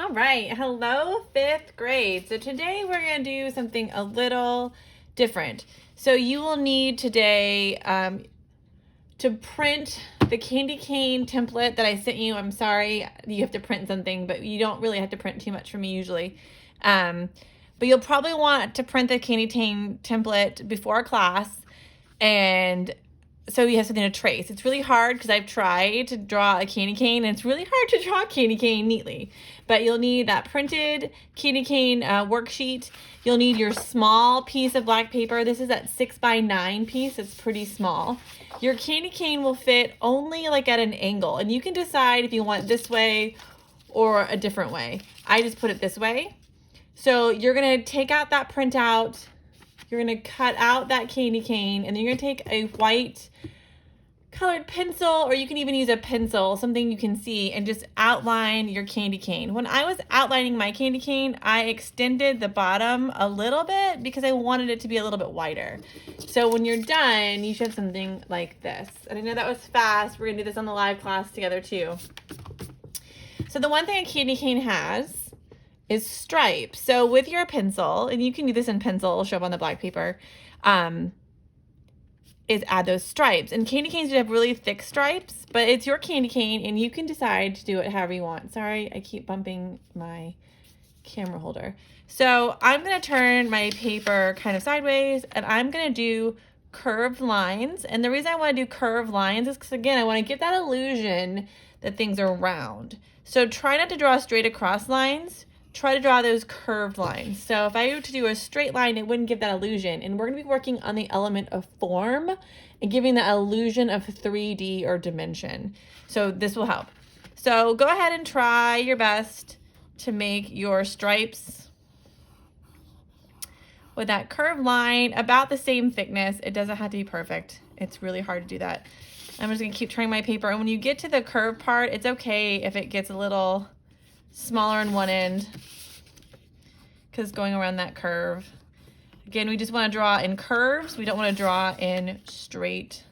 All right, hello, fifth grade. So today we're going to do something a little different. So you will need today to print the candy cane template that I sent you. I'm sorry you have to print something, but you don't really have to print too much for me usually. But you'll probably want to print the candy cane template before class, and so you have something to trace. It's really hard because I've tried to draw a candy cane, and it's really hard to draw a candy cane neatly. But you'll need that printed candy cane worksheet. You'll need your small piece of black paper. This is that 6x9 piece. It's pretty small. Your candy cane will fit only like at an angle, and you can decide if you want it this way or a different way. I just put it this way. So you're gonna take out that printout. You're gonna cut out that candy cane, and then you're gonna take a white colored pencil, or you can even use a pencil, something you can see, and just outline your candy cane. When I was outlining my candy cane, I extended the bottom a little bit because I wanted it to be a little bit wider. So when you're done, you should have something like this. And I know that was fast. We're gonna do this on the live class together too. So the one thing a candy cane has is stripes. So with your pencil, and you can do this in pencil, it'll show up on the black paper, is add those stripes. And candy canes do have really thick stripes, but it's your candy cane and you can decide to do it however you want. Sorry, I keep bumping my camera holder. So I'm gonna turn my paper kind of sideways, and I'm gonna do curved lines. And the reason I wanna do curved lines is because, again, I wanna give that illusion that things are round. So try not to draw straight across lines. Try to draw those curved lines. So if I were to do a straight line, it wouldn't give that illusion. And we're gonna be working on the element of form and giving the illusion of 3D or dimension. So this will help. So go ahead and try your best to make your stripes with that curved line about the same thickness. It doesn't have to be perfect. It's really hard to do that. I'm just gonna keep turning my paper. And when you get to the curved part, it's okay if it gets a little smaller in one end because going around that curve. Again, we just want to draw in curves. We don't want to draw in straight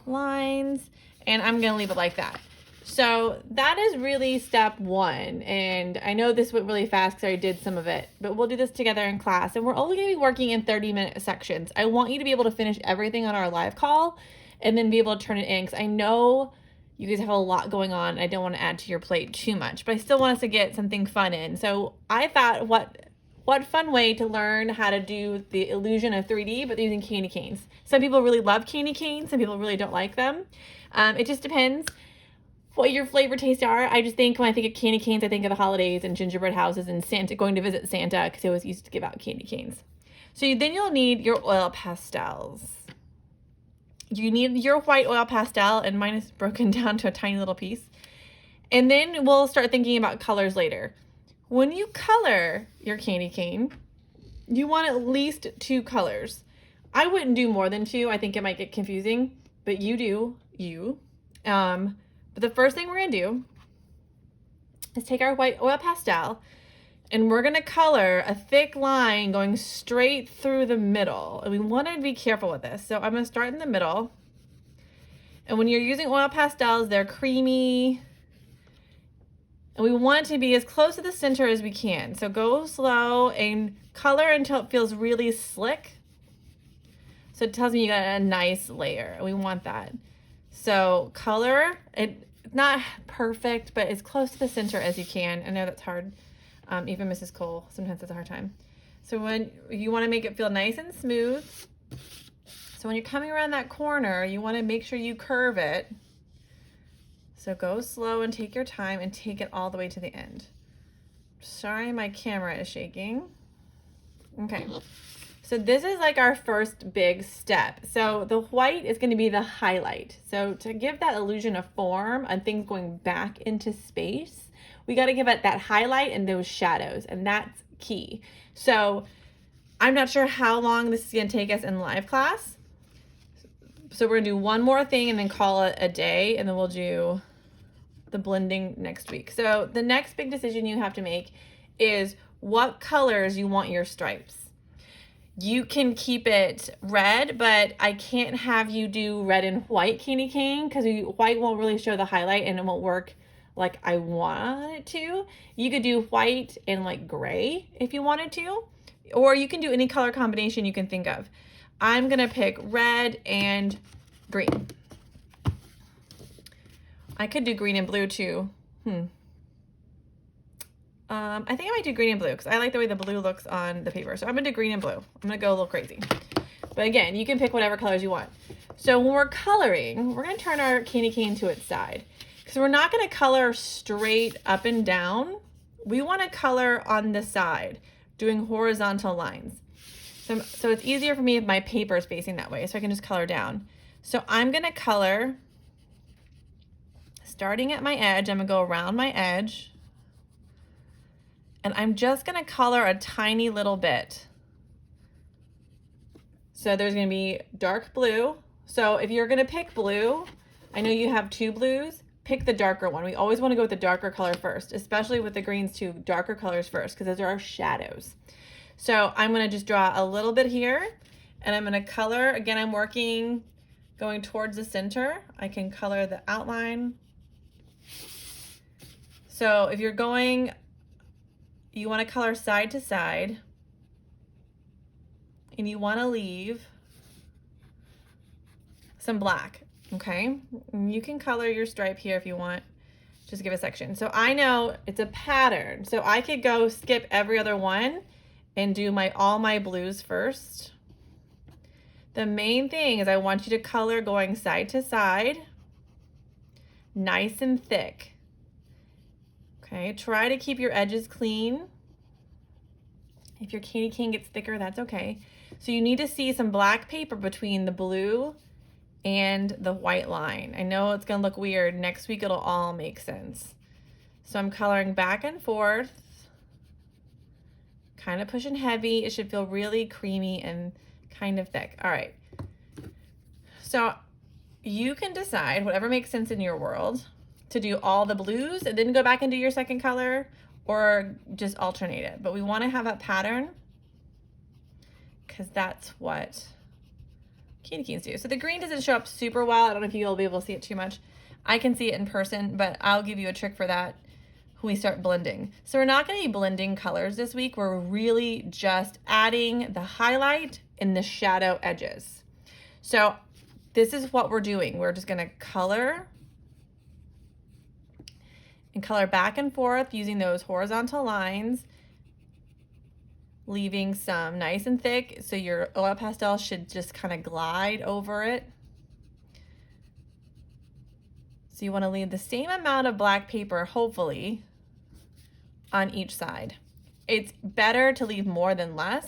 lines. And I'm going to leave it like that. So that is really step one. And I know this went really fast because I did some of it, but we'll do this together in class. And we're only going to be working in 30-minute sections. I want you to be able to finish everything on our live call and then be able to turn it in, because I know you guys have a lot going on. I don't want to add to your plate too much, but I still want us to get something fun in. So I thought, what fun way to learn how to do the illusion of 3D, but using candy canes. Some people really love candy canes. Some people really don't like them. It just depends what your flavor tastes are. I just think when I think of candy canes, I think of the holidays and gingerbread houses and Santa, going to visit Santa, because he always used to give out candy canes. So then you'll need your oil pastels. You need your white oil pastel, and mine is broken down to a tiny little piece. And then we'll start thinking about colors later. When you color your candy cane, you want at least 2 colors. I wouldn't do more than 2. I think it might get confusing, but you do you. But the first thing we're gonna do is take our white oil pastel, and we're gonna color a thick line going straight through the middle. And we wanna be careful with this. So I'm gonna start in the middle. And when you're using oil pastels, they're creamy. And we want it to be as close to the center as we can. So go slow and color until it feels really slick. So it tells me you got a nice layer. We want that. So color, it's not perfect, but as close to the center as you can. I know that's hard. Even Mrs. Cole sometimes has a hard time. So when you want to make it feel nice and smooth. So when you're coming around that corner, you want to make sure you curve it. So go slow and take your time and take it all the way to the end. Sorry, my camera is shaking. Okay. So this is like our first big step. So the white is going to be the highlight. So to give that illusion of form and things going back into space, we got to give it that highlight and those shadows, and that's key. So I'm not sure how long this is going to take us in live class. So we're going to do one more thing and then call it a day, and then we'll do the blending next week. So the next big decision you have to make is what colors you want your stripes. You can keep it red, but I can't have you do red and white candy cane because white won't really show the highlight and it won't work like I want it to. You could do white and like gray if you wanted to, or you can do any color combination you can think of. I'm gonna pick red and green. I could do green and blue too. I think I might do green and blue because I like the way the blue looks on the paper. So I'm gonna do green and blue. I'm gonna go a little crazy. But again, you can pick whatever colors you want. So when we're coloring, we're gonna turn our candy cane to its side because we're not gonna color straight up and down. We wanna color on the side, doing horizontal lines. So it's easier for me if my paper is facing that way, so I can just color down. So I'm gonna color, starting at my edge, I'm gonna go around my edge, and I'm just gonna color a tiny little bit. So there's gonna be dark blue. So if you're gonna pick blue, I know you have two blues, pick the darker one. We always wanna go with the darker color first, especially with the greens too, darker colors first, because those are our shadows. So I'm gonna just draw a little bit here, and I'm gonna color, again, I'm working, going towards the center. I can color the outline. So if you're going, you wanna color side to side, and you wanna leave some black, okay? And you can color your stripe here if you want, just give a section. So I know it's a pattern, so I could go skip every other one and do all my blues first. The main thing is I want you to color going side to side, nice and thick. Okay, try to keep your edges clean. If your candy cane gets thicker, that's okay. So you need to see some black paper between the blue and the white line. I know it's gonna look weird. Next week it'll all make sense. So I'm coloring back and forth, kind of pushing heavy. It should feel really creamy and kind of thick. All right. So you can decide whatever makes sense in your world to do all the blues and then go back and do your second color, or just alternate it. But we want to have a pattern because that's what candy canes do. So the green doesn't show up super well. I don't know if you'll be able to see it too much. I can see it in person, but I'll give you a trick for that when we start blending. So we're not going to be blending colors this week. We're really just adding the highlight and the shadow edges. So this is what we're doing. We're just going to color and color back and forth using those horizontal lines, leaving some nice and thick, so your oil pastel should just kind of glide over it. So you want to leave the same amount of black paper, hopefully, on each side. It's better to leave more than less,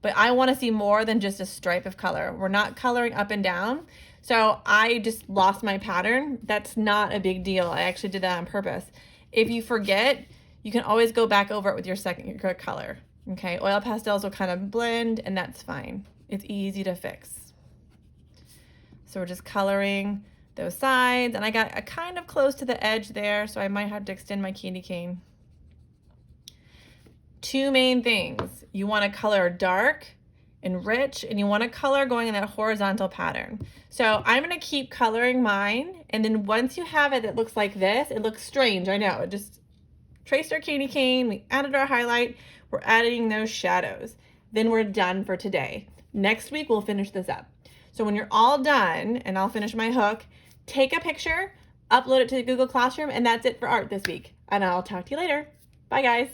but I want to see more than just a stripe of color. We're not coloring up and down. So I just lost my pattern. That's not a big deal. I actually did that on purpose. If you forget, you can always go back over it with your second color. Okay, oil pastels will kind of blend, and that's fine. It's easy to fix. So we're just coloring those sides, and I got kind of close to the edge there, so I might have to extend my candy cane. Two main things. You want to color dark and rich, and you want to color going in that horizontal pattern. So I'm going to keep coloring mine, and then once you have it that looks like this, it looks strange, I know, it just traced our candy cane, we added our highlight, we're adding those shadows. Then we're done for today. Next week, we'll finish this up. So when you're all done, and I'll finish my hook, take a picture, upload it to the Google Classroom, and that's it for art this week. And I'll talk to you later. Bye, guys.